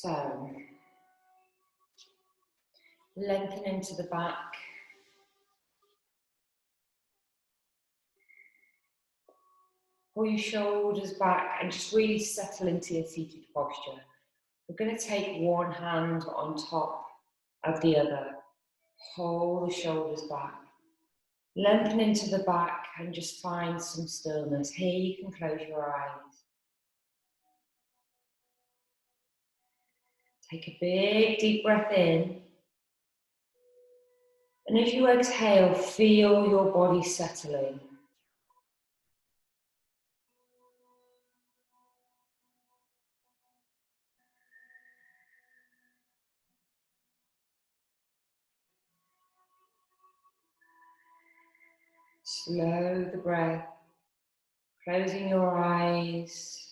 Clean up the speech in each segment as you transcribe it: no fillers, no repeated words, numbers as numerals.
So, lengthen into the back. Pull your shoulders back and just really settle into your seated posture. We're going to take one hand on top of the other. Pull the shoulders back. Lengthen into the back and just find some stillness. Here you can close your eyes. Take a big deep breath in. And as you exhale, feel your body settling. Slow the breath, closing your eyes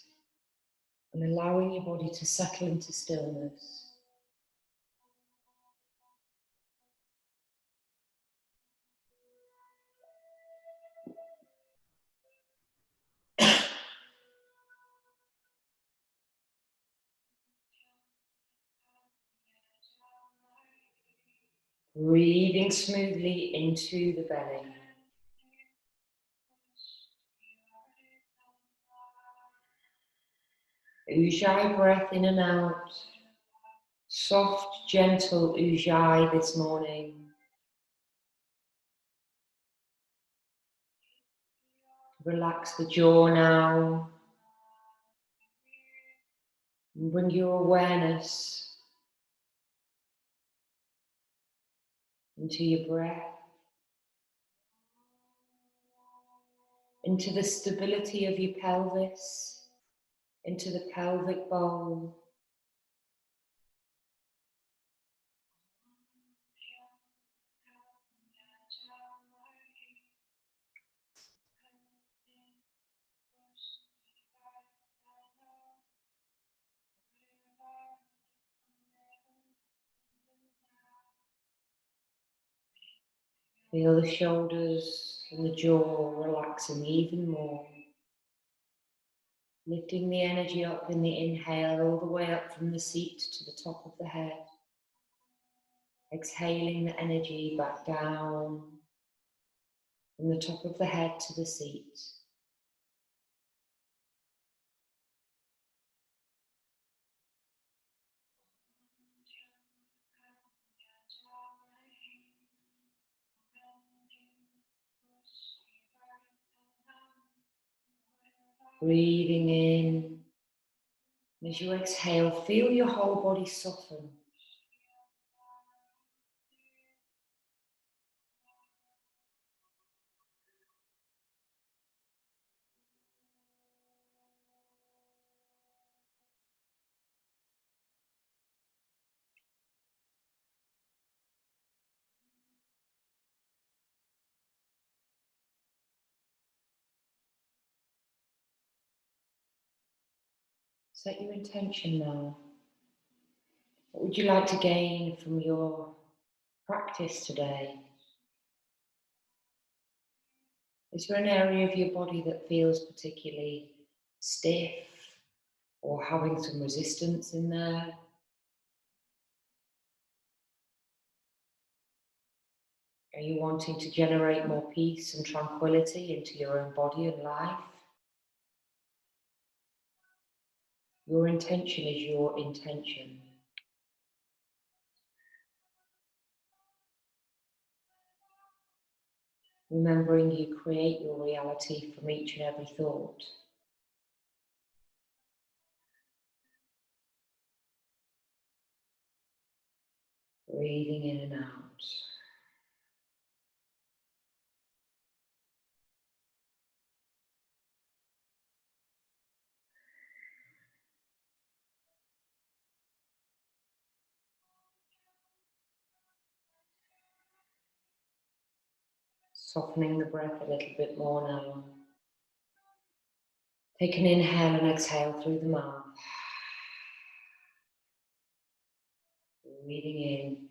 and allowing your body to settle into stillness. Breathing smoothly into the belly. Ujjayi breath in and out. Soft, gentle Ujjayi this morning. Relax the jaw now. And bring your awareness into your breath. Into the stability of your pelvis. Into the pelvic bowl. Feel the shoulders and the jaw relaxing even more. Lifting the energy up in the inhale all the way up from the seat to the top of the head. Exhaling the energy back down from the top of the head to the seat. Breathing in. As you exhale, feel your whole body soften. Set your intention now. What would you like to gain from your practice today? Is there an area of your body that feels particularly stiff or having some resistance in there? Are you wanting to generate more peace and tranquility into your own body and life? Your intention is your intention. Remembering you create your reality from each and every thought. Breathing in and out. Softening the breath a little bit more now. Take an inhale and exhale through the mouth. Breathing in.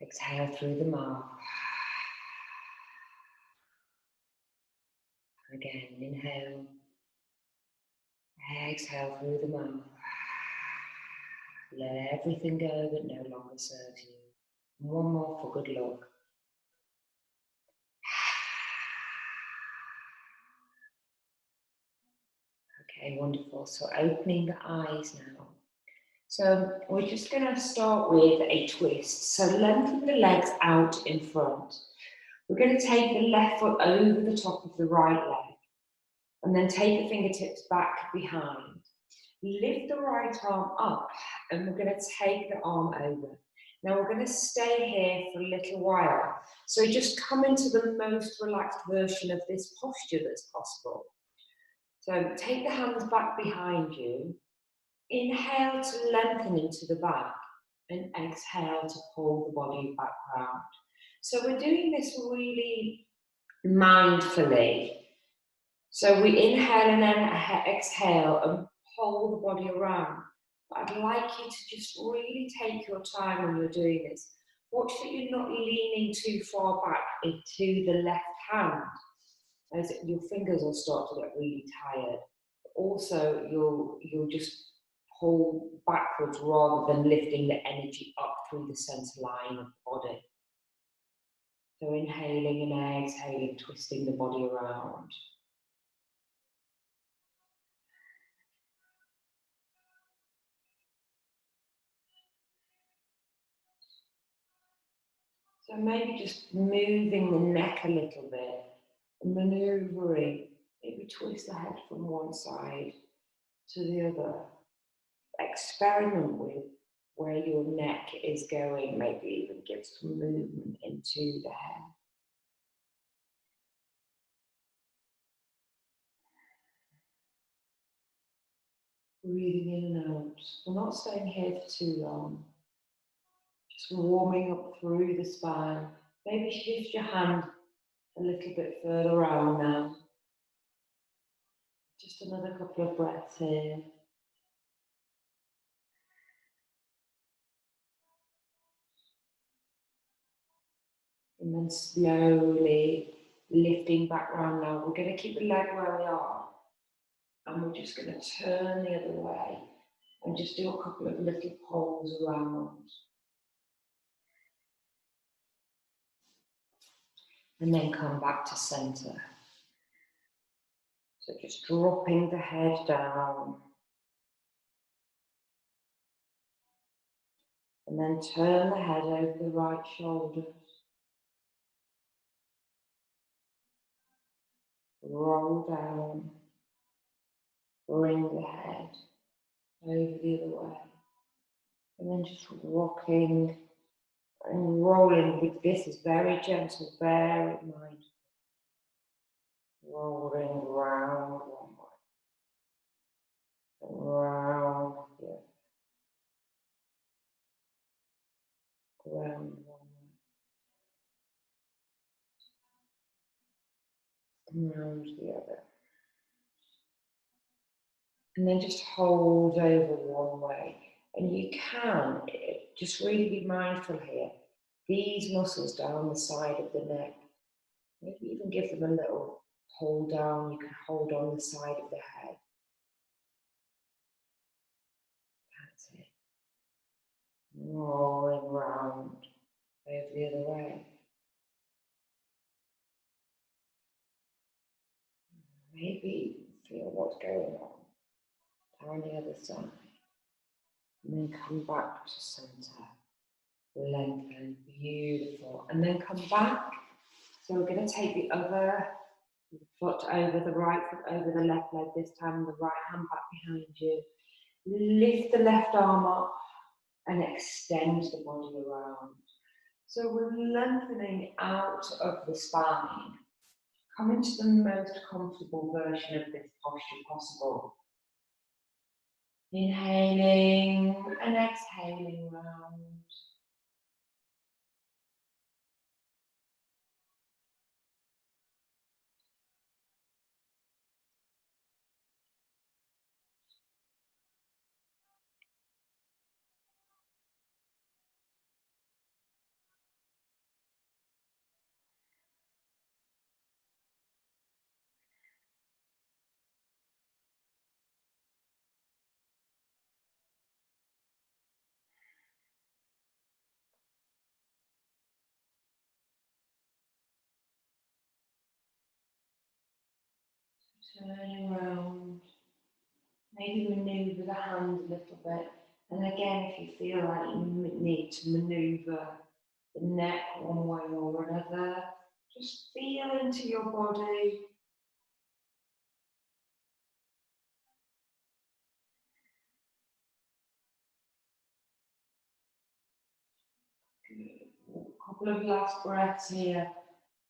Exhale through the mouth. Again, inhale. Exhale through the mouth. Let everything go that no longer serves you. One more for good luck. Okay, wonderful. So opening the eyes now. So we're just going to start with a twist. So lengthen the legs out in front. We're going to take the left foot over the top of the right leg and then take the fingertips back behind. Lift the right arm up and we're going to take the arm over. Now we're going to stay here for a little while. So just come into the most relaxed version of this posture that's possible. So take the hands back behind you. Inhale to lengthen into the back and exhale to pull the body back round. So we're doing this really mindfully. So we inhale and then exhale and pull the body around. But I'd like you to just really take your time when you're doing this. Watch that you're not leaning too far back into the left hand, as your fingers will start to get really tired. Also, you'll just pull backwards rather than lifting the energy up through the center line of the body. So inhaling and exhaling, twisting the body around. So maybe just moving the neck a little bit, maneuvering, maybe twist the head from one side to the other. Experiment with where your neck is going, maybe even give some movement into the head. Breathing in and out. We're not staying here for too long. Just warming up through the spine. Maybe shift your hand a little bit further around now. Just another couple of breaths here. And then slowly lifting back round now. We're going to keep the leg where we are. And we're just going to turn the other way and just do a couple of little pulls around. And then come back to center. So just dropping the head down. And then turn the head over the right shoulders. Roll down. Bring the head over the other way. And then just rocking and rolling with this is very gentle, very mindful. Rolling round one way. Round the other. Round one way. Round the other. And then just hold over one way. And you can just really be mindful here. These muscles down the side of the neck, maybe even give them a little hold down. You can hold on the side of the head. That's it. Rolling round over the other way. Maybe feel what's going on down the other side. And then come back to center. Lengthen, beautiful. And then come back. So we're going to take the other foot over, the right foot over the left leg this time, the right hand back behind you. Lift the left arm up and extend the body around. So we're lengthening out of the spine. Come into the most comfortable version of this posture possible. Inhaling and exhaling round. Turn around. Maybe maneuver the hands a little bit. And again, if you feel like you need to maneuver the neck one way or another, just feel into your body. Good. A couple of last breaths here.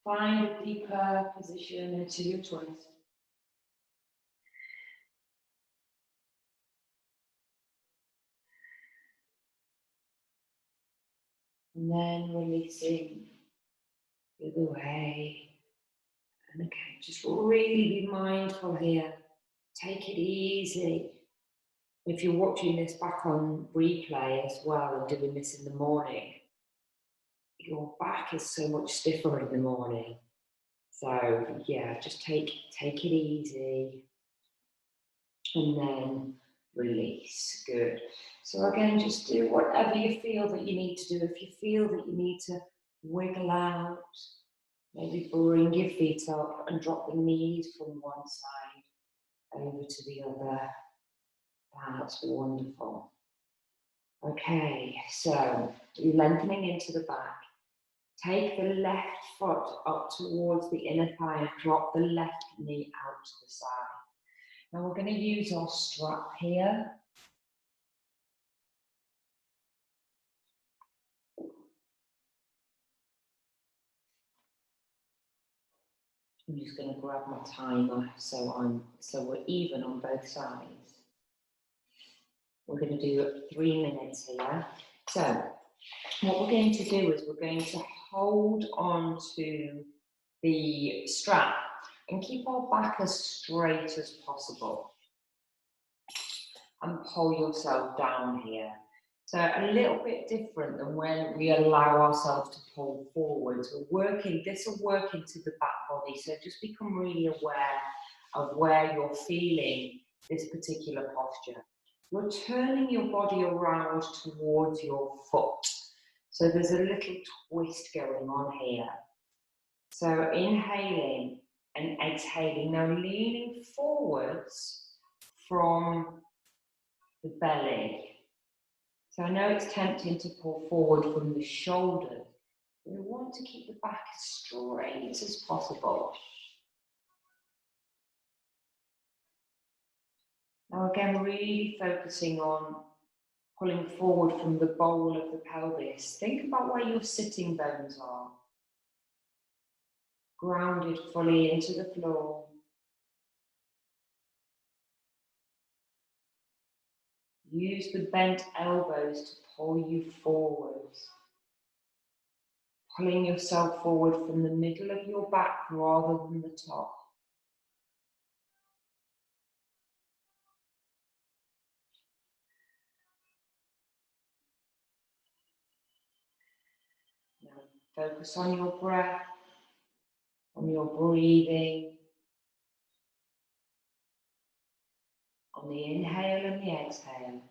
Find a deeper position into your twist. And then releasing the other way. And okay, just really be mindful here. Take it easy. If you're watching this back on replay as well and doing this in the morning, your back is so much stiffer in the morning. So yeah, just take it easy and then release. Good. So again, just do whatever you feel that you need to do. If you feel that you need to wiggle out, maybe bring your feet up and drop the knees from one side over to the other. That's wonderful. Okay, so lengthening into the back. Take the left foot up towards the inner thigh and drop the left knee out to the side. Now we're going to use our strap here. I'm just going to grab my timer so we're even on both sides. We're going to do 3 minutes here. So what we're going to do is we're going to hold on to the strap and keep our back as straight as possible. And pull yourself down here. So a little bit different than when we allow ourselves to pull forwards. This will work into the back body. So just become really aware of where you're feeling this particular posture. You're turning your body around towards your foot. So there's a little twist going on here. So inhaling and exhaling. Now leaning forwards from the belly. So I know it's tempting to pull forward from the shoulders. We want to keep the back as straight as possible. Now again, really focusing on pulling forward from the bowl of the pelvis. Think about where your sitting bones are. Grounded fully into the floor. Use the bent elbows to pull you forwards. Pulling yourself forward from the middle of your back rather than the top. Now focus on your breath, on your breathing, on the inhale and the exhale.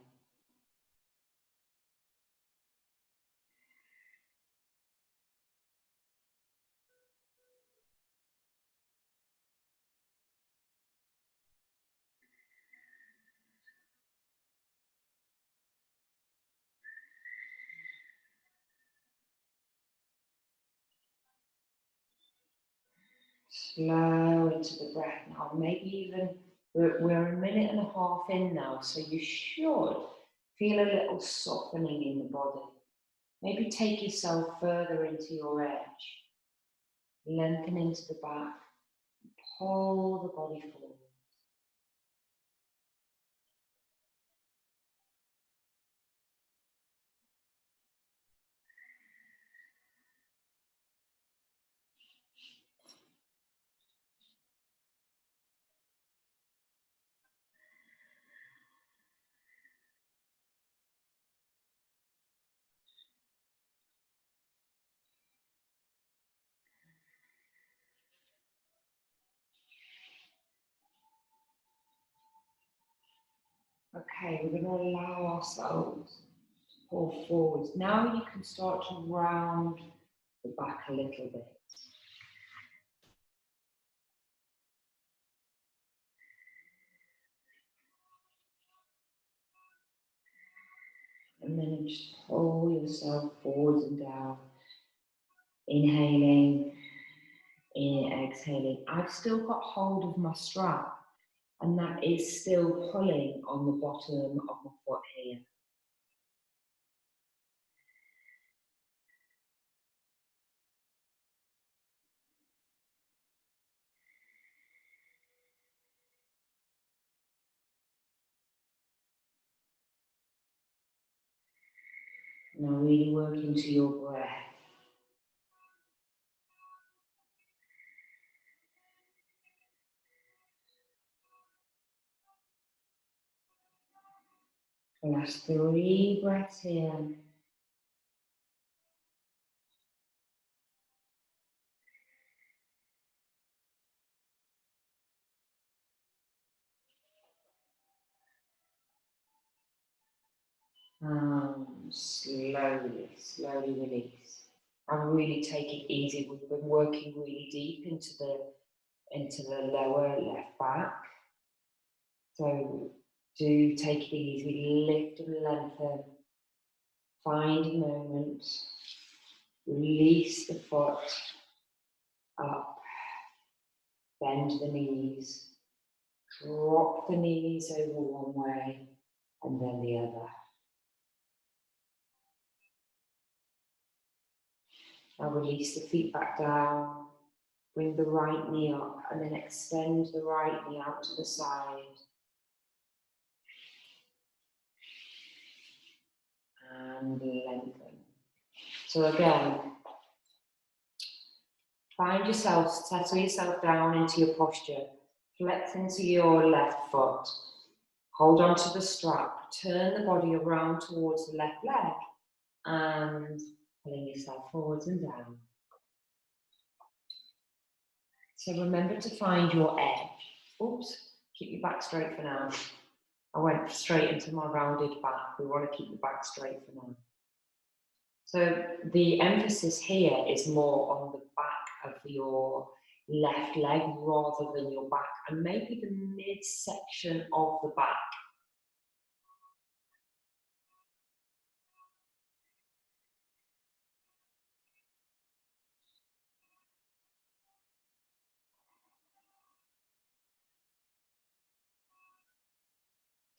Slow into the breath now. Maybe even we're 1.5 minutes in now, so you should feel a little softening in the body. Maybe take yourself further into your edge. Lengthen into the back. Pull the body forward. Okay, we're going to allow ourselves to pull forwards. Now you can start to round the back a little bit. And then just pull yourself forwards and down. Inhaling, exhaling. I've still got hold of my strap, and that is still pulling on the bottom of my foot here. Now really work into your breath. Last 3 breaths here. Slowly, slowly release. And really take it easy. We've been working really deep into the lower left back. So do take it easy, lift and lengthen. Find a moment. Release the foot up. Bend the knees. Drop the knees over one way and then the other. Now release the feet back down. Bring the right knee up and then extend the right knee out to the side. And lengthen. So again, find yourself, settle yourself down into your posture. Flex into your left foot. Hold on to the strap. Turn the body around towards the left leg. And pulling yourself forwards and down. So remember to find your edge. Oops, keep your back straight for now. I went straight into my rounded back. We want to keep the back straight for now. So the emphasis here is more on the back of your left leg rather than your back, and maybe the midsection of the back.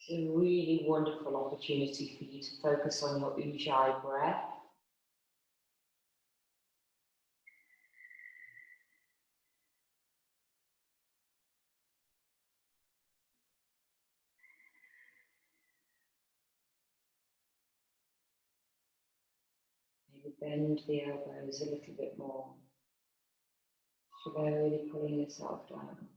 It's a really wonderful opportunity for you to focus on your Ujjayi breath. Maybe bend the elbows a little bit more. Slowly pulling yourself down.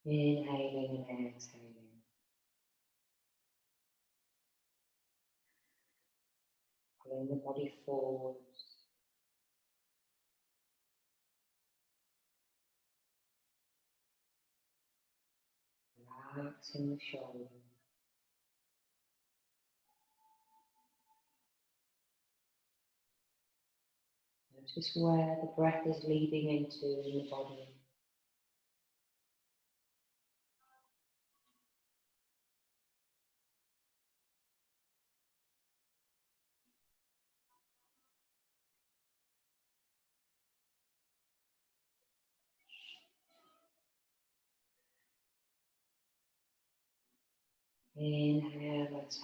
Inhaling and exhaling. Pulling the body forward. Relaxing the shoulders. Notice where the breath is leading into in the body. Inhale, exhale.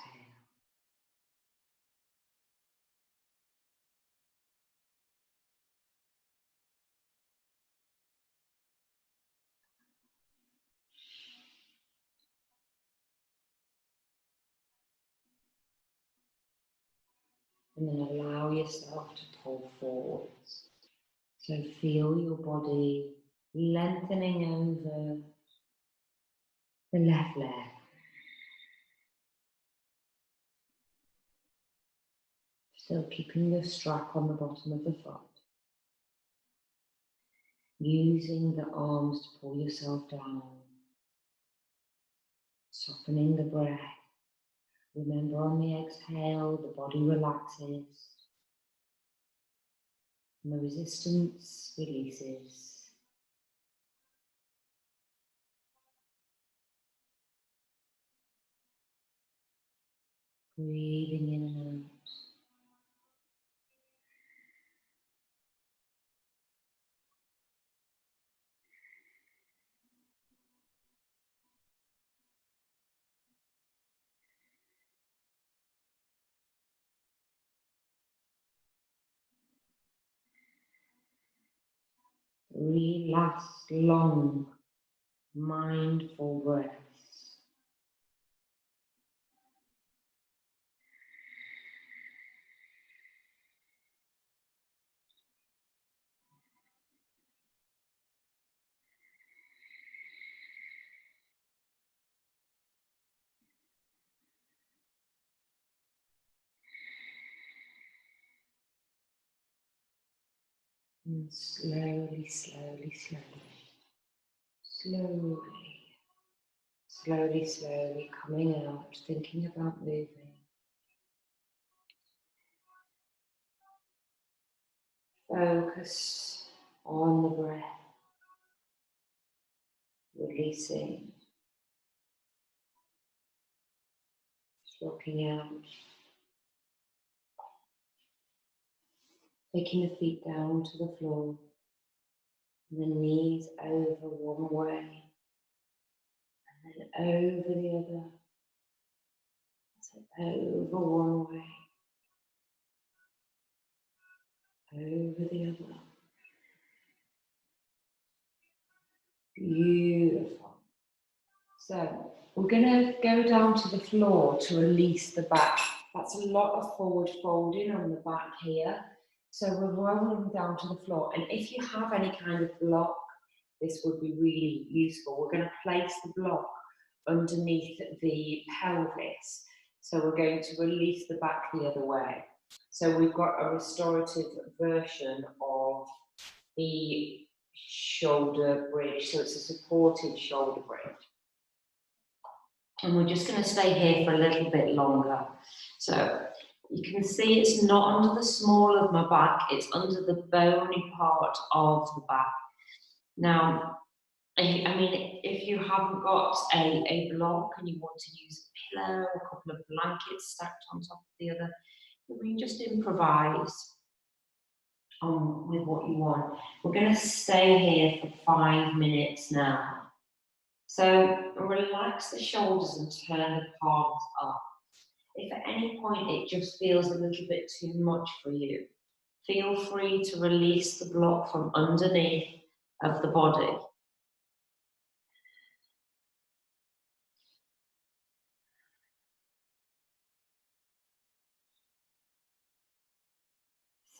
And then allow yourself to pull forwards. So feel your body lengthening over the left leg. Still keeping the strap on the bottom of the foot. Using the arms to pull yourself down. Softening the breath. Remember, on the exhale, the body relaxes and the resistance releases. Breathing in and out. Three last long, mindful breaths. And slowly, slowly, slowly coming out, thinking about moving. Focus on the breath, releasing, rocking out, taking the feet down to the floor, and the knees over one way, and then over the other, so over one way, over the other. Beautiful. So we're going to go down to the floor to release the back. That's a lot of forward folding on the back here. So we're rolling down to the floor. And if you have any kind of block, this would be really useful. We're going to place the block underneath the pelvis. So we're going to release the back the other way. So we've got a restorative version of the shoulder bridge. So it's a supported shoulder bridge. And we're just going to stay here for a little bit longer. So you can see it's not under the small of my back, it's under the bony part of the back. Now, if you haven't got a block and you want to use a pillow, a couple of blankets stacked on top of the other, we can just improvise with what you want. We're going to stay here for 5 minutes now. So relax the shoulders and turn the palms up. If at any point it just feels a little bit too much for you, feel free to release the block from underneath of the body.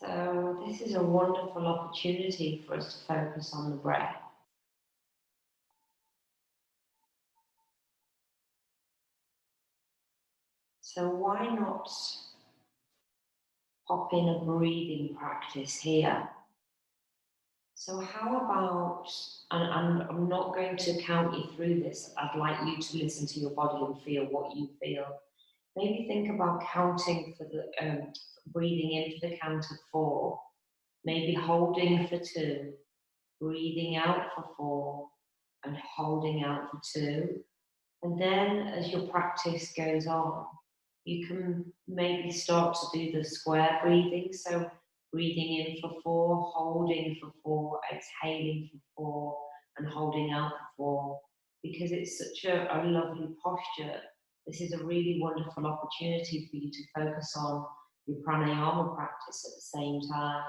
So this is a wonderful opportunity for us to focus on the breath. So why not pop in a breathing practice here? So how about, and I'm not going to count you through this, I'd like you to listen to your body and feel what you feel. Maybe think about counting for the, breathing in for the count of 4, maybe holding for 2, breathing out for 4, and holding out for 2. And then as your practice goes on, you can maybe start to do the square breathing. So breathing in for 4, holding for 4, exhaling for 4, and holding out for 4. Because it's such a lovely posture. This is a really wonderful opportunity for you to focus on your pranayama practice at the same time.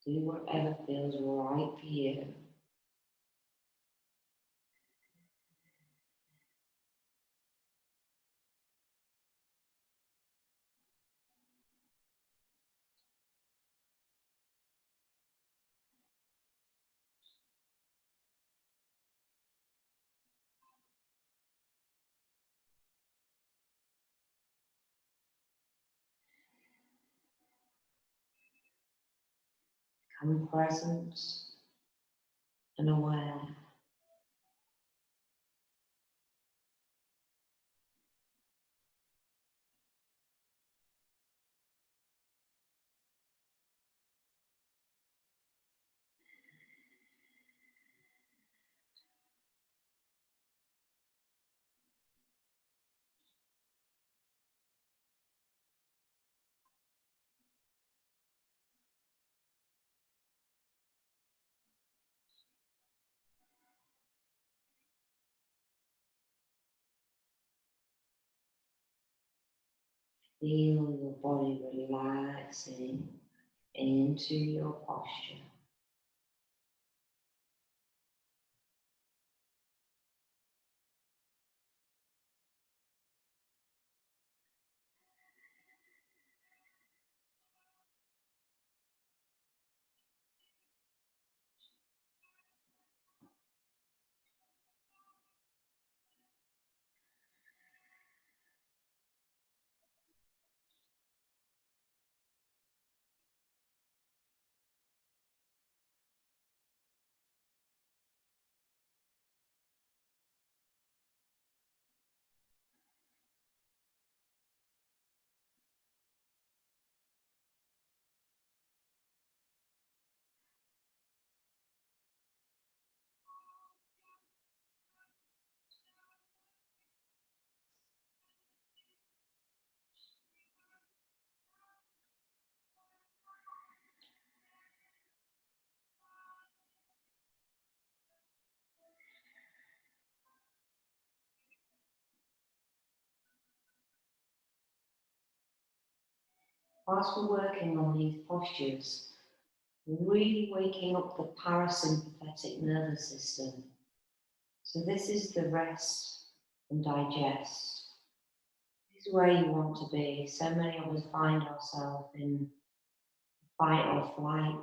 Do whatever feels right for you. Become present and aware. Feel your body relaxing into your posture. Whilst we're working on these postures, we're really waking up the parasympathetic nervous system. So this is the rest and digest. This is where you want to be. So many of us find ourselves in fight or flight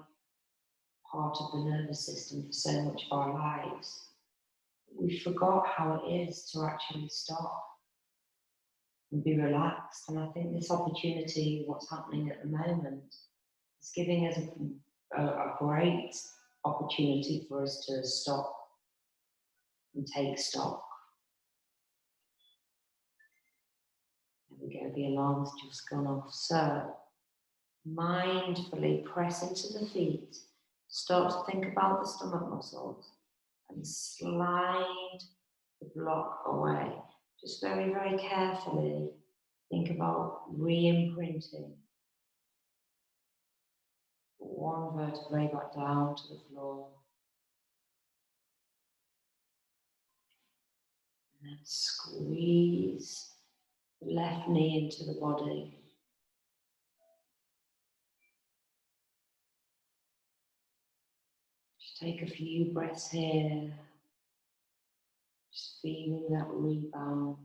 part of the nervous system for so much of our lives. We forgot how it is to actually stop and be relaxed. And I think this opportunity, what's happening at the moment, is giving us a great opportunity for us to stop and take stock. There we go, the alarm's just gone off. So, mindfully press into the feet, start to think about the stomach muscles and slide the block away. Just very, very carefully think about re-imprinting one vertebrae back down to the floor. And then squeeze the left knee into the body. Just take a few breaths here. Just feeling that rebound.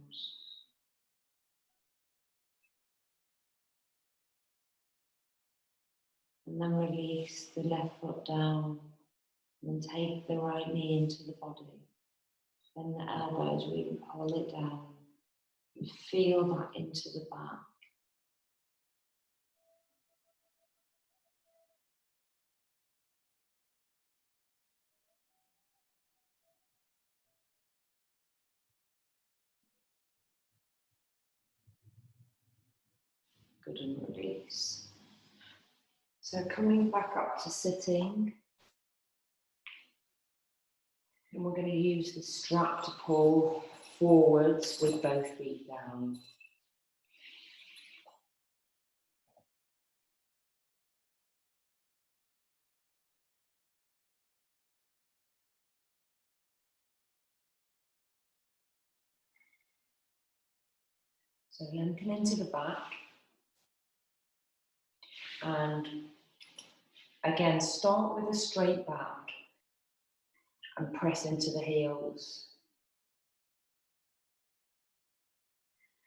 And then release the left foot down. And then take the right knee into the body. Then the elbows, really pull it down. And feel that into the back. Good, and release. So coming back up to sitting. And we're going to use the strap to pull forwards with both feet down. So lengthen into the back. And again, start with a straight back and press into the heels.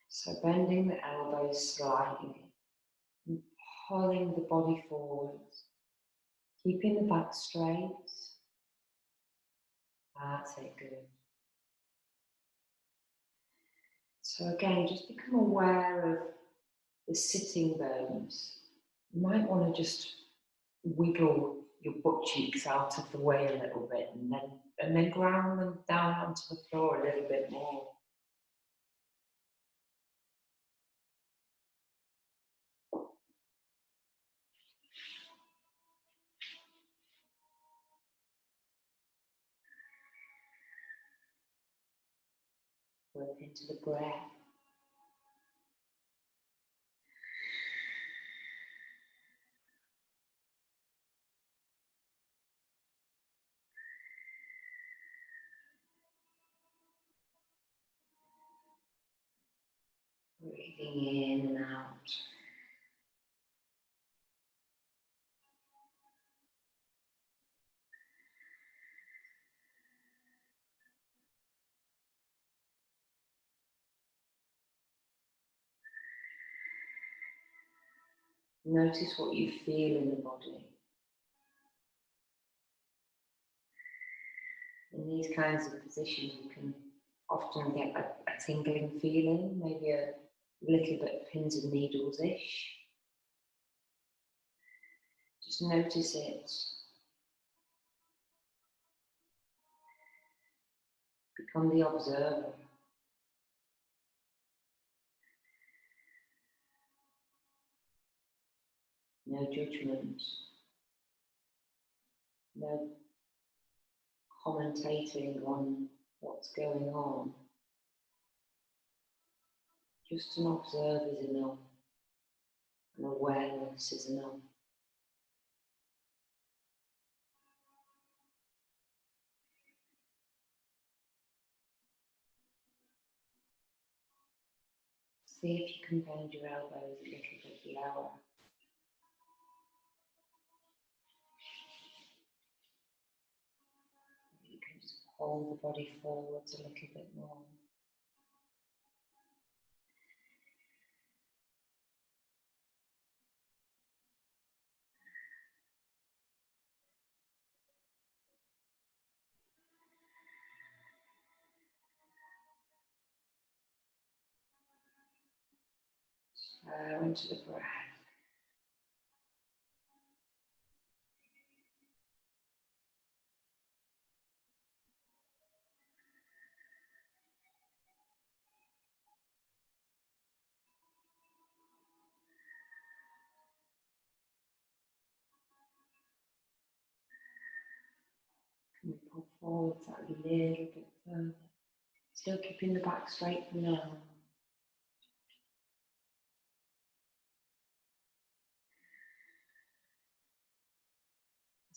So bending the elbows slightly and pulling the body forwards, keeping the back straight. That's it, good. So again, just become aware of the sitting bones. You might want to just wiggle your butt cheeks out of the way a little bit, and then ground them down onto the floor a little bit more. Work into the breath. Breathing in and out. Notice what you feel in the body. In these kinds of positions, you can often get a tingling feeling, maybe a little bit of pins and needles-ish. Just notice it. Become the observer. No judgment. No commentating on what's going on. Just an observer is enough. An awareness is enough. See if you can bend your elbows a little bit lower. You can just pull the body forwards a little bit more. Into the breath. Can we pull forwards that little bit further? Still keeping the back straight for now.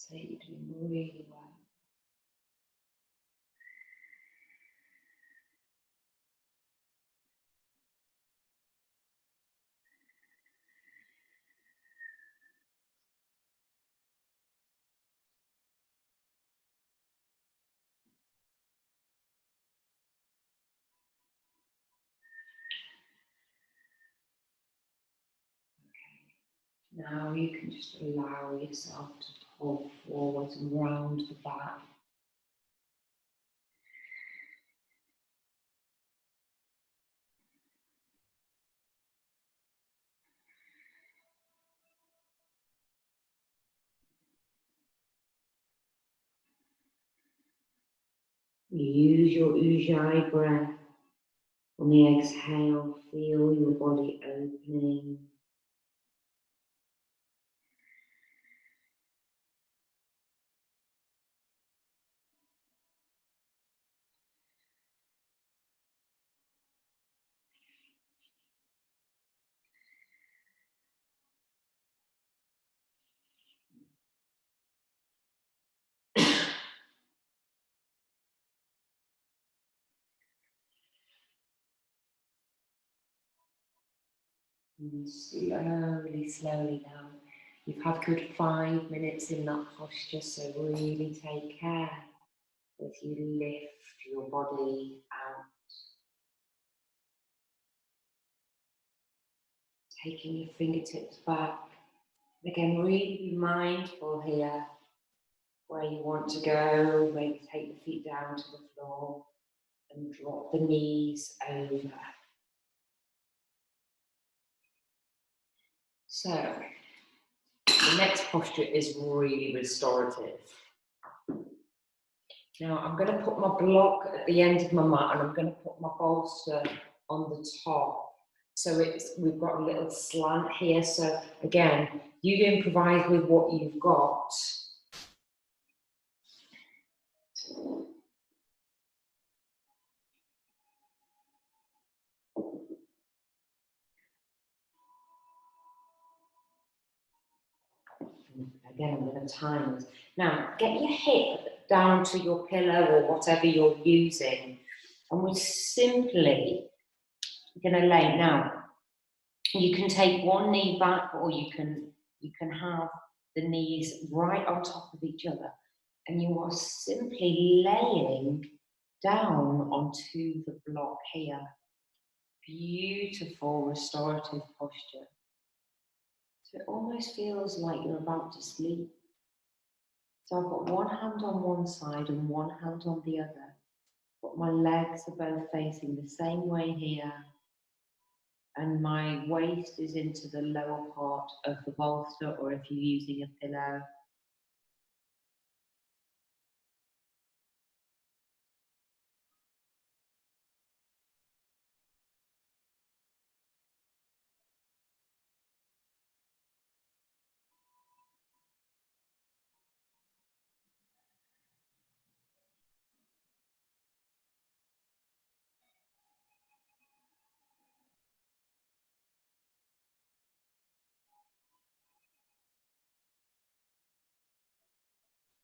So you're doing really well. Now you can just allow yourself to pull forwards and round the back. Use your Ujjayi breath. On the exhale, feel your body opening. And slowly, slowly now. You've had good 5 minutes in that posture, so really take care as you lift your body out. Taking your fingertips back. Again, really be mindful here where you want to go. Maybe take the feet down to the floor and drop the knees over. So, The next posture is really restorative. Now I'm going to put my block at the end of my mat and I'm going to put my bolster on the top. So we've got a little slant here. So again, you improvise with what you've got. Again, I'm going to time this. Now, get your hip down to your pillow or whatever you're using. And we're simply going to lay. Now, you can take one knee back or you can have the knees right on top of each other. And you are simply laying down onto the block here. Beautiful restorative posture. So it almost feels like you're about to sleep. So I've got one hand on one side and one hand on the other, but my legs are both facing the same way here, and my waist is into the lower part of the bolster, or if you're using a pillow.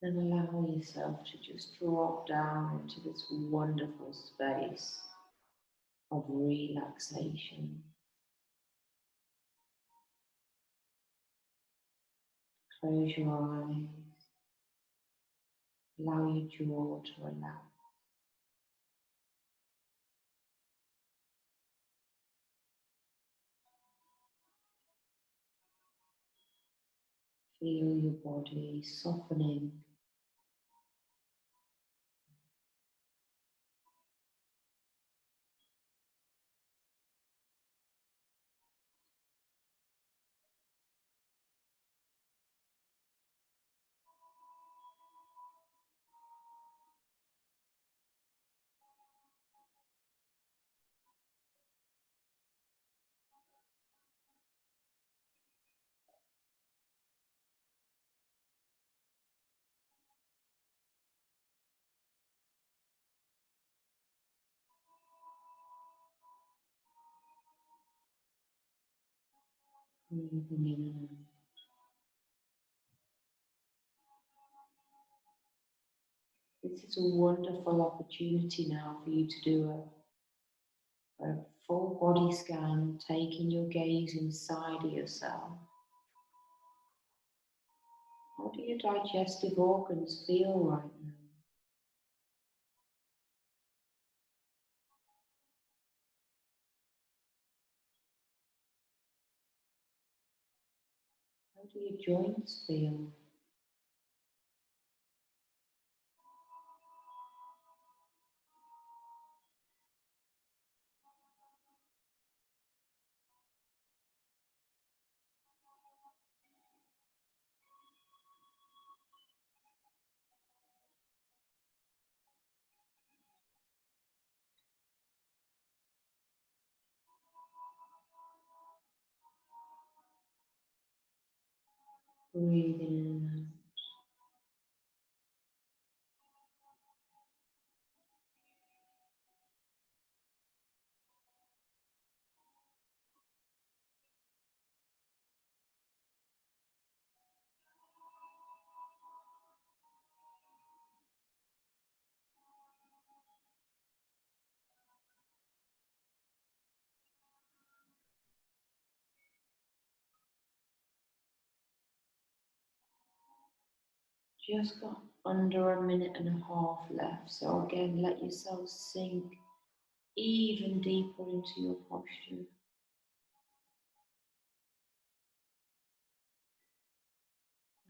Then allow yourself to just drop down into this wonderful space of relaxation. Close your eyes. Allow your jaw to relax. Feel your body softening. Breathing in and out. This is a wonderful opportunity now for you to do a full body scan, taking your gaze inside of yourself. How do your digestive organs feel right now? How do your joints feel? Breathing in and out. Just got under a minute and a half left. So again, let yourself sink even deeper into your posture.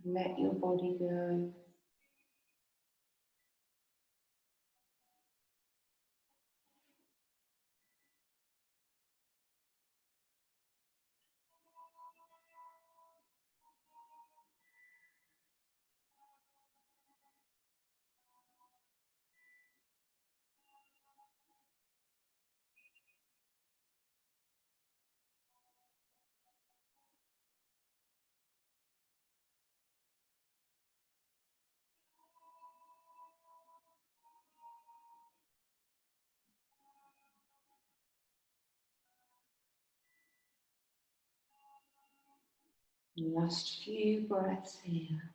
Let your body go. Last few breaths here.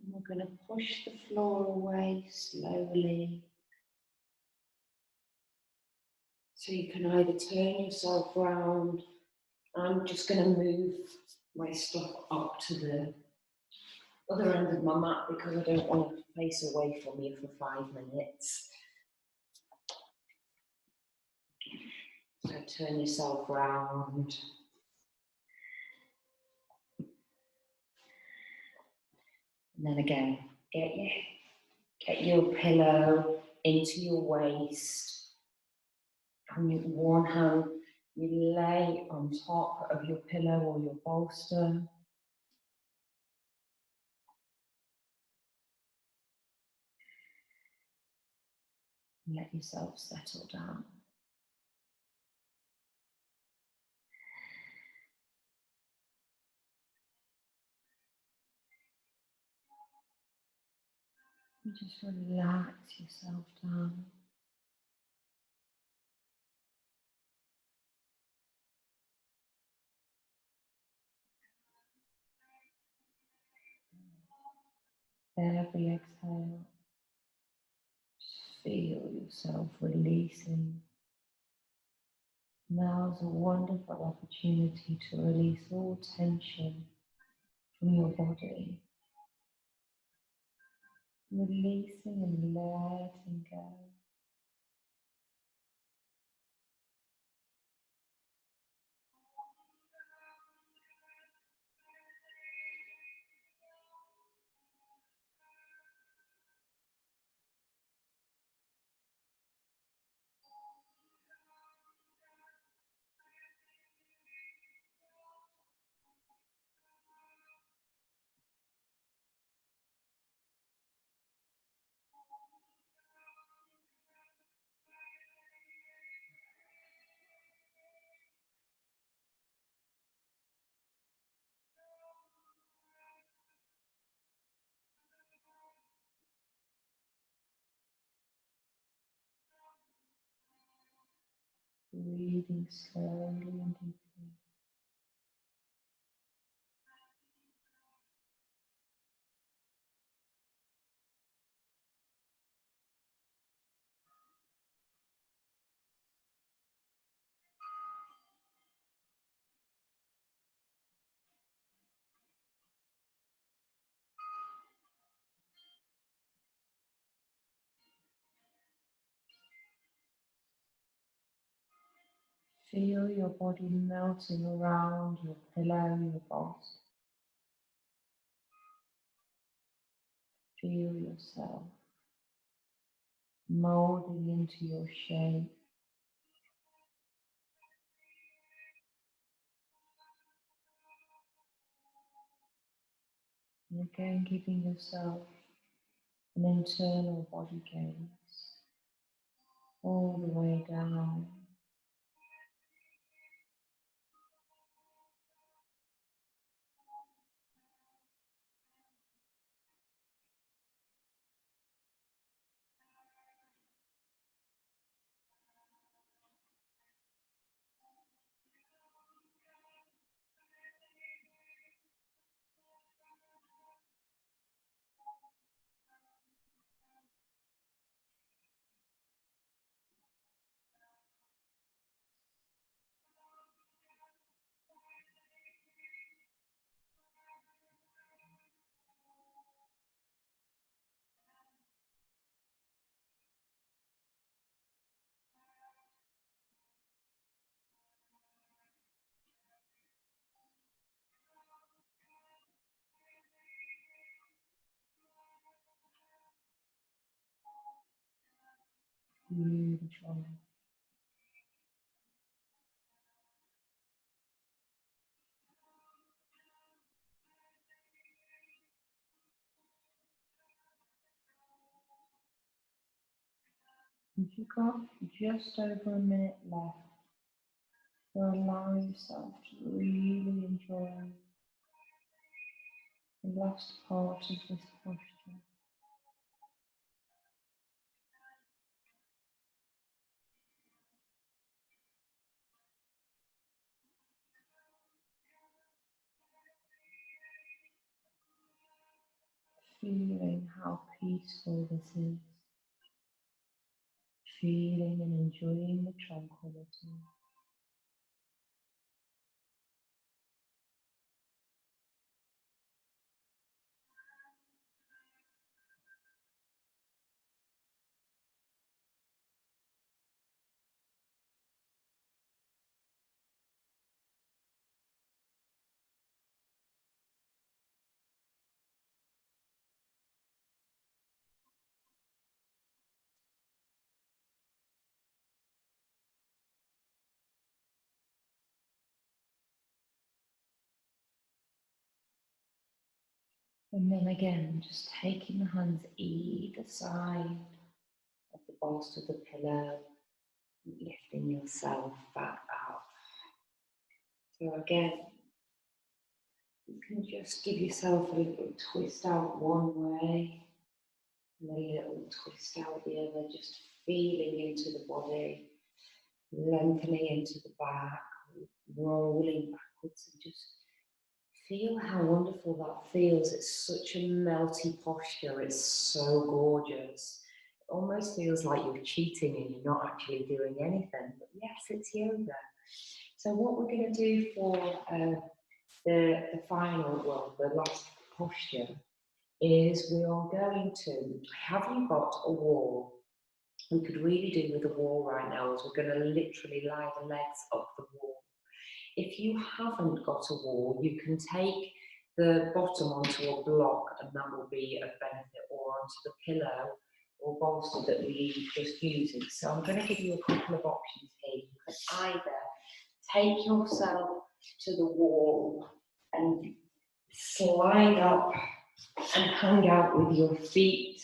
And we're going to push the floor away slowly. So you can either turn yourself round. I'm just going to move my stuff up to the other end of my mat because I don't want to face away from you for 5 minutes. So turn yourself round. And then again, get your pillow into your waist. And with one hand, you lay on top of your pillow or your bolster. Let yourself settle down. You just relax yourself down. Every exhale, just feel yourself releasing. Now is a wonderful opportunity to release all tension from your body. Releasing and letting go. Breathing slowly and deeply. Feel your body melting around your pillow, your bolster. Feel yourself molding into your shape. And again, giving yourself an internal body gaze all the way down. Beautiful. If you've got just over a minute left, So allow yourself to really enjoy the last part of this posture. Feeling how peaceful this is. Feeling and enjoying the tranquility. And then again, just taking the hands either side of the bolster of the pillow, lifting yourself back up. So again, you can just give yourself a little twist out one way and a little twist out the other, just feeling into the body, lengthening into the back, rolling backwards, and just feel how wonderful that feels. It's such a melty posture. It's so gorgeous. It almost feels like you're cheating and you're not actually doing anything. But yes, it's yoga. So what we're going to do for the final, well, the last posture is we are going to, have you got a wall? We could really do with a wall right now, as we're going to literally lie the legs up the wall. If you haven't got a wall, you can take the bottom onto a block, and that will be of benefit, or onto the pillow or bolster that we just using. So I'm going to give you a couple of options here. You can either take yourself to the wall and slide up and hang out with your feet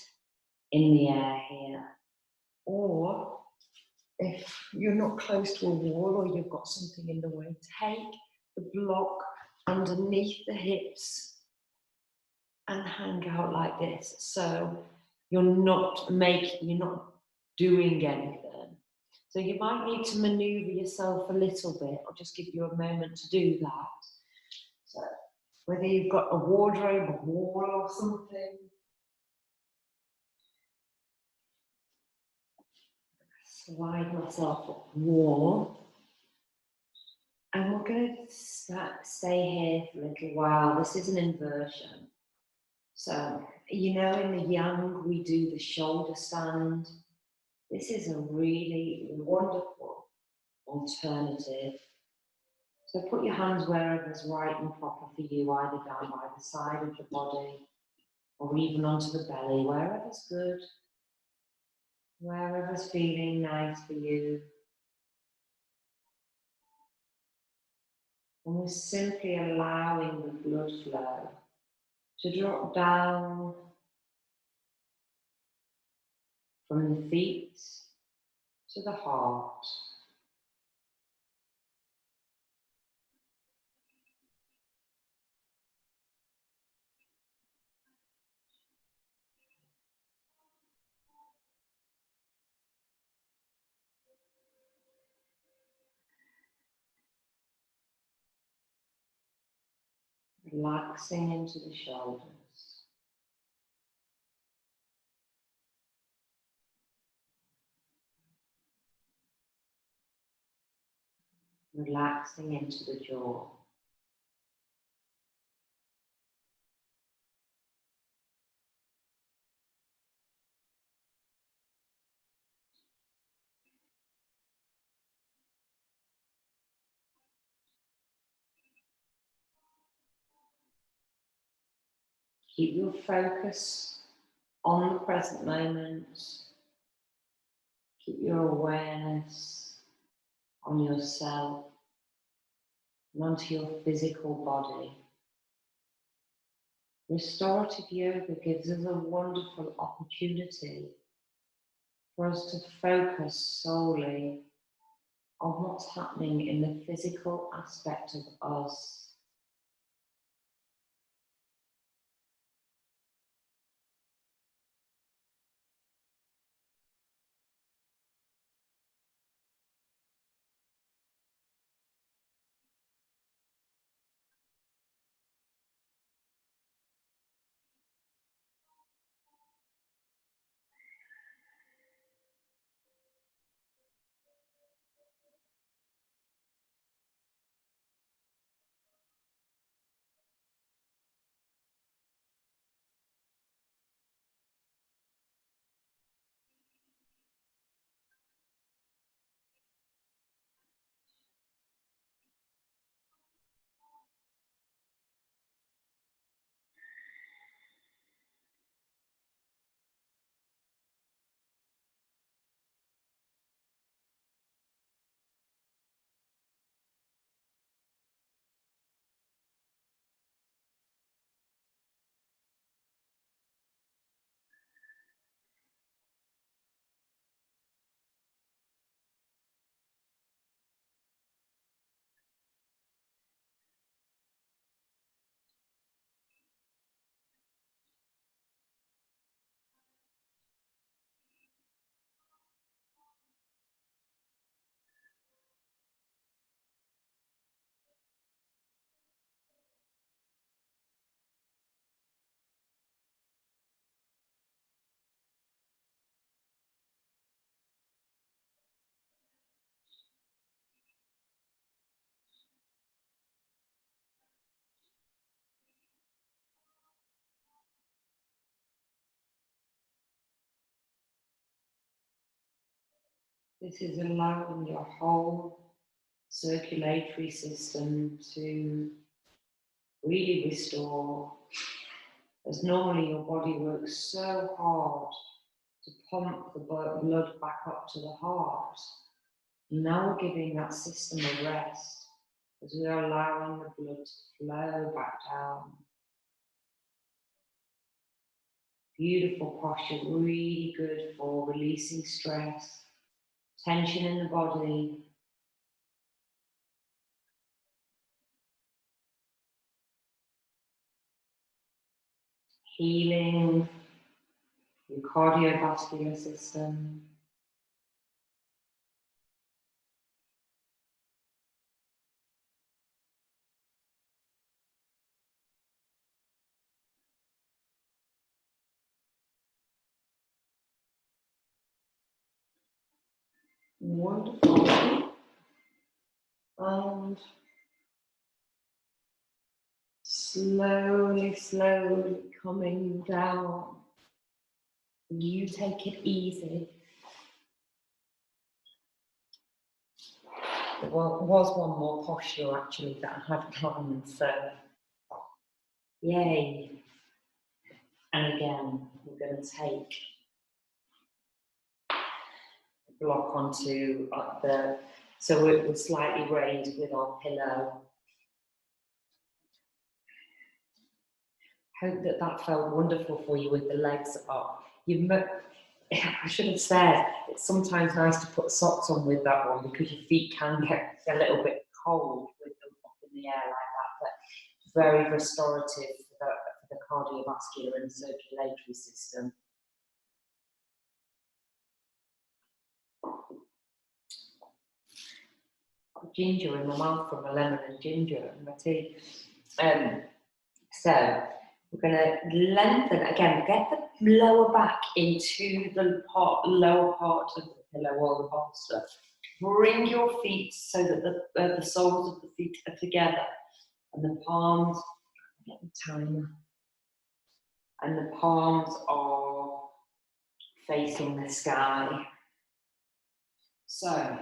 in the air here, or if you're not close to a wall or you've got something in the way, take the block underneath the hips and hang out like this. So you're not doing anything. So you might need to maneuver yourself a little bit. I'll just give you a moment to do that. So whether you've got a wardrobe, a wall or something. Slide myself up the wall. And we're going to stay here for a little while. This is an inversion. So, you know, in the yang, we do the shoulder stand. This is a really wonderful alternative. So put your hands wherever's right and proper for you, either down by the side of the body or even onto the belly, wherever's good, wherever's feeling nice for you. And we're simply allowing the blood flow to drop down from the feet to the heart. Relaxing into the shoulders. Relaxing into the jaw. Keep your focus on the present moment. Keep your awareness on yourself and onto your physical body. Restorative yoga gives us a wonderful opportunity for us to focus solely on what's happening in the physical aspect of us. This is allowing your whole circulatory system to really restore, as normally your body works so hard to pump the blood back up to the heart. Now we're giving that system a rest as we are allowing the blood to flow back down. Beautiful posture, really good for releasing stress, tension in the body. Healing your cardiovascular system. Wonderful. And slowly, slowly coming down. You take it easy. There was one more posture actually that I had planned, so yay. And again, we're going to take the block onto so we're slightly raised with our pillow. Hope that felt wonderful for you with the legs up. I should have said, it's sometimes nice to put socks on with that one because your feet can get a little bit cold with them up in the air like that, but very restorative for the cardiovascular and circulatory system. Got ginger in my mouth from a lemon and ginger in my tea. So we're going to lengthen again, get the lower back into the lower part of the pillow or the bolster. Bring your feet so that the soles of the feet are together and the palms, get the timer, and the palms are facing the sky. So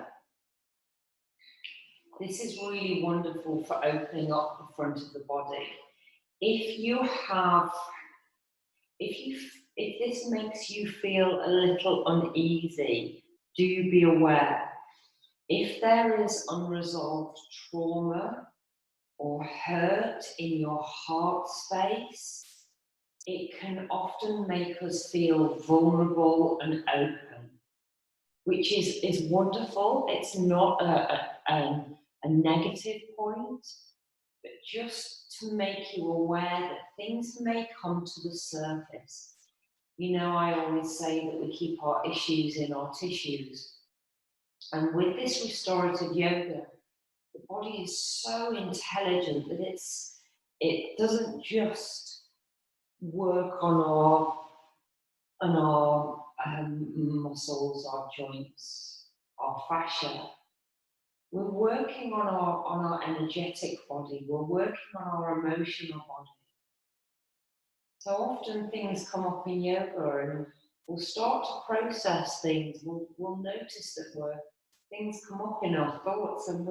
this is really wonderful for opening up the front of the body. If this makes you feel a little uneasy, do be aware. If there is unresolved trauma or hurt in your heart space, it can often make us feel vulnerable and open. which is wonderful. It's not a negative point, but just to make you aware that things may come to the surface. You know, I always say that we keep our issues in our tissues. And with this restorative yoga, the body is so intelligent that it doesn't just work on our muscles, our joints, our fascia. We're working on our energetic body. We're working on our emotional body. So often things come up in yoga, and we'll start to process things. We'll notice that things come up in our thoughts, and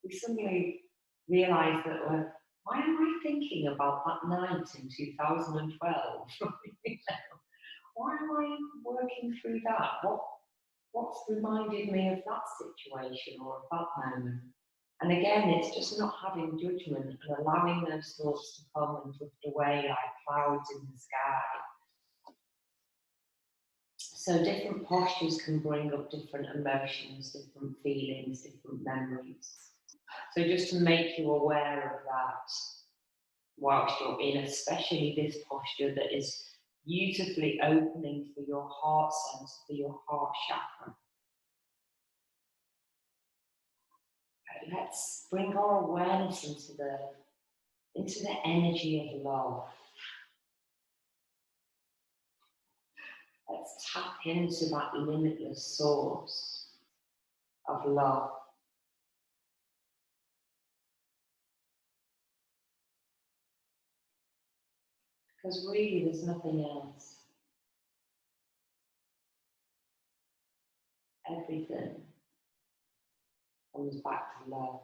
we suddenly realise that why am I thinking about that night in 2012? Why am I working through that? What's reminded me of that situation or of that moment? And again, it's just not having judgment and allowing those thoughts to come and drift away like clouds in the sky. So different postures can bring up different emotions, different feelings, different memories. So just to make you aware of that whilst you're in, especially this posture that is beautifully opening for your heart center, for your heart chakra. Let's bring our awareness into the energy of love. Let's tap into that limitless source of love. Because really there's nothing else. Everything comes back to love.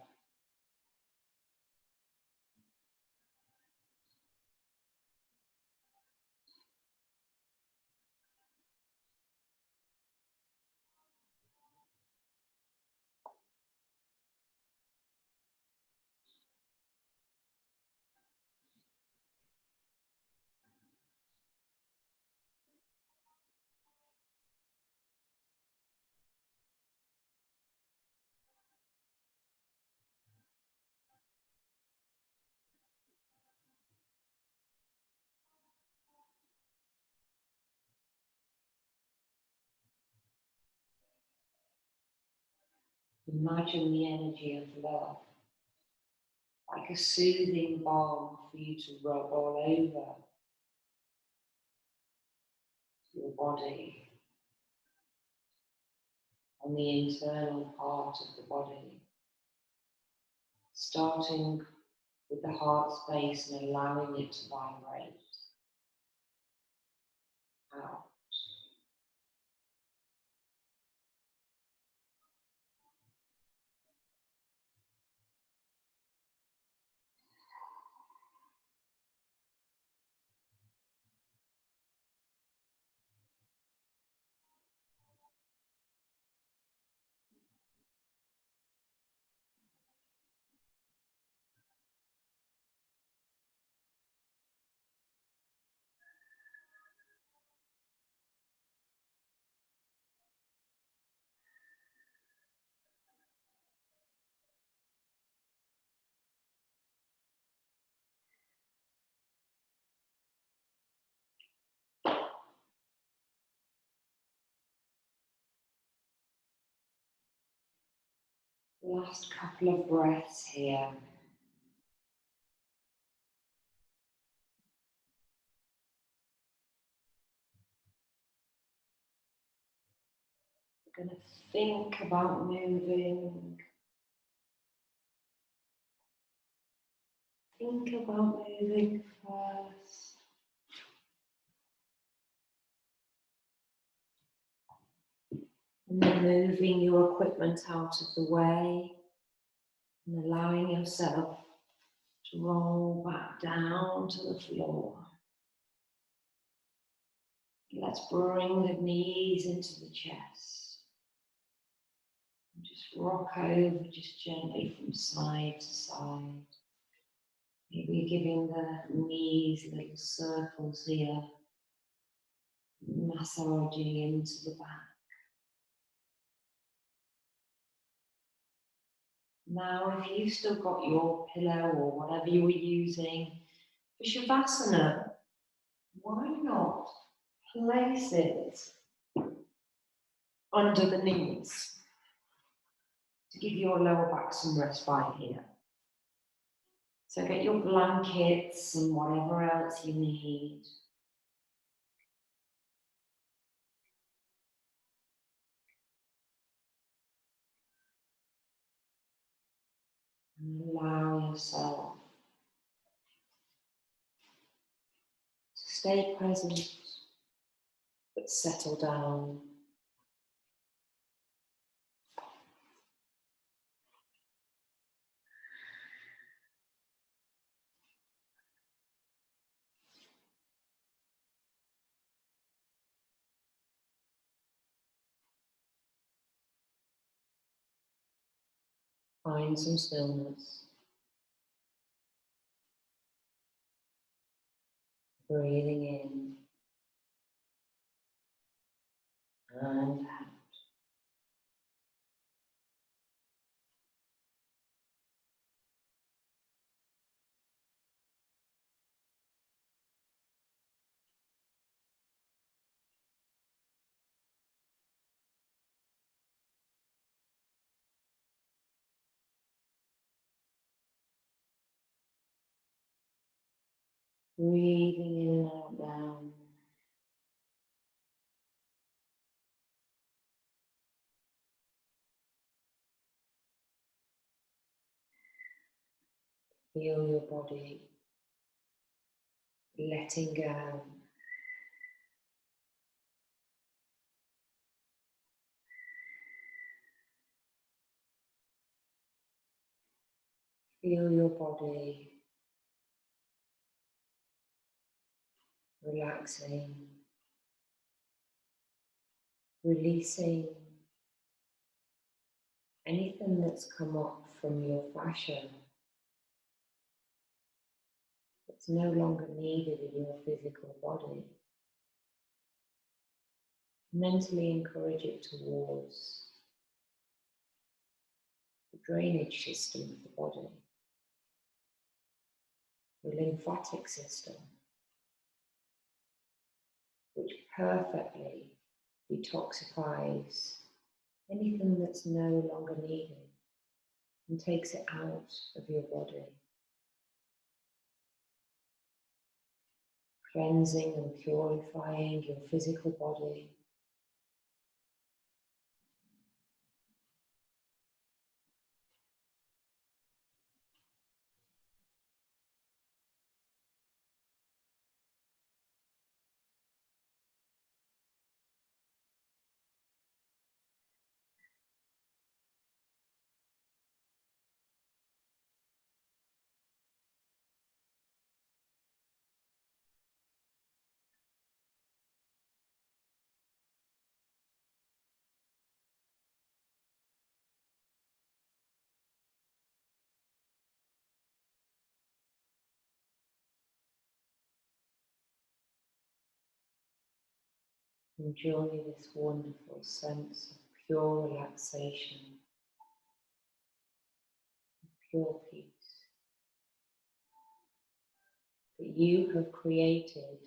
Imagine the energy of love like a soothing balm for you to rub all over your body, on the internal part of the body, starting with the heart space and allowing it to vibrate out. Last couple of breaths here. We're going to think about moving. Think about moving first. And then moving your equipment out of the way and allowing yourself to roll back down to the floor. Let's bring the knees into the chest. And just rock over just gently from side to side. Maybe giving the knees little circles here, massaging into the back. Now, if you've still got your pillow or whatever you were using for Shavasana, why not place it under the knees to give your lower back some respite here. So get your blankets and whatever else you need. And allow yourself to stay present, but settle down. Find some stillness. Breathing in and out. Breathing in and out down. Feel your body letting go. Feel your body relaxing, releasing anything that's come up from your fascia that's no longer needed in your physical body. Mentally encourage it towards the drainage system of the body, the lymphatic system, which perfectly detoxifies anything that's no longer needed and takes it out of your body. Cleansing and purifying your physical body. Enjoy this wonderful sense of pure relaxation, pure peace that you have created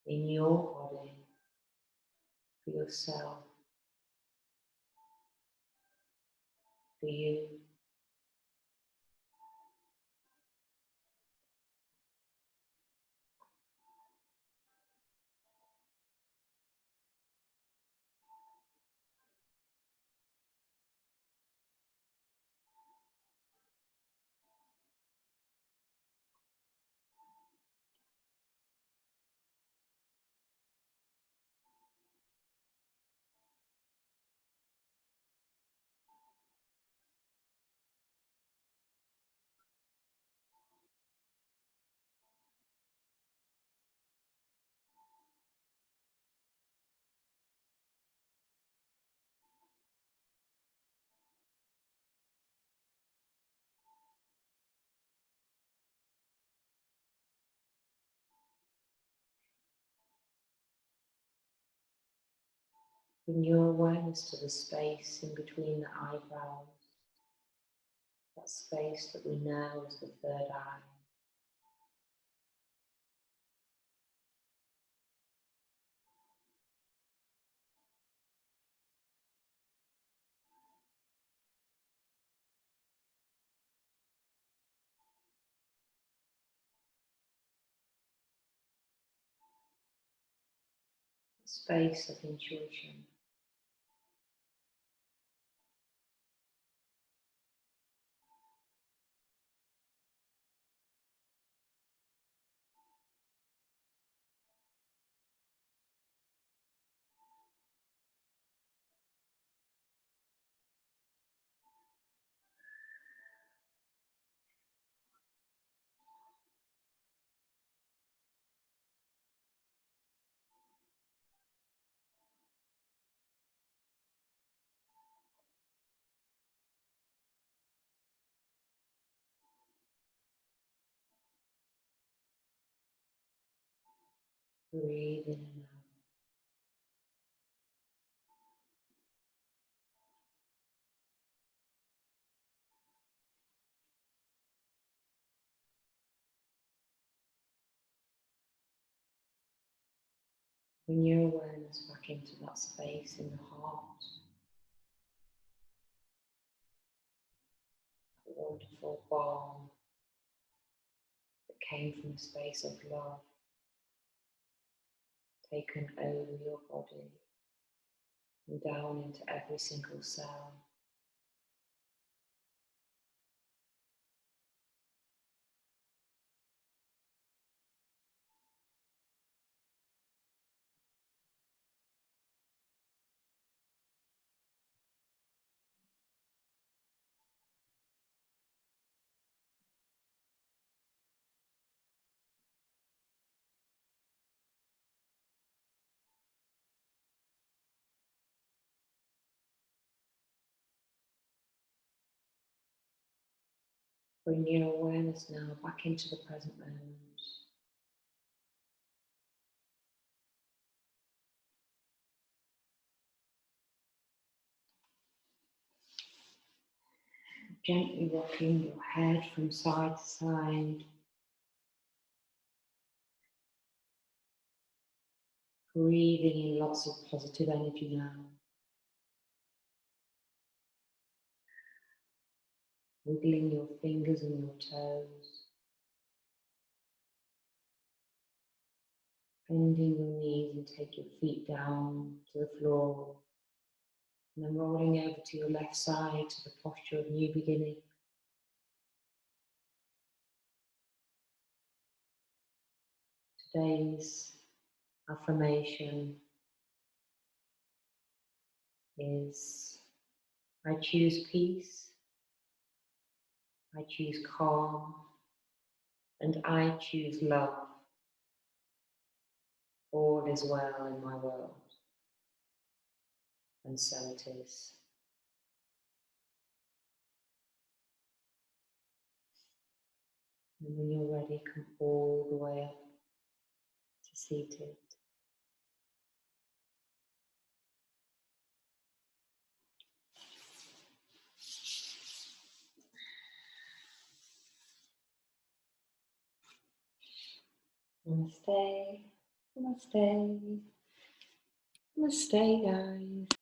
in your body for yourself, for you. Bring your awareness to the space in between the eyebrows, that space that we know as the third eye. Space of intuition. Breathe in and out. Bring your awareness back into that space in the heart. A wonderful balm that came from a space of love, taken over your body and down into every single cell. Bring your awareness now back into the present moment. Gently rocking your head from side to side. Breathing in lots of positive energy now. Wiggling your fingers and your toes. Bending your knees and take your feet down to the floor. And then rolling over to your left side to the posture of new beginning. Today's affirmation is, I choose peace, I choose calm, and I choose love. All is well in my world, and so it is. And when you're ready, come all the way up to seated. Namaste, namaste, namaste, guys.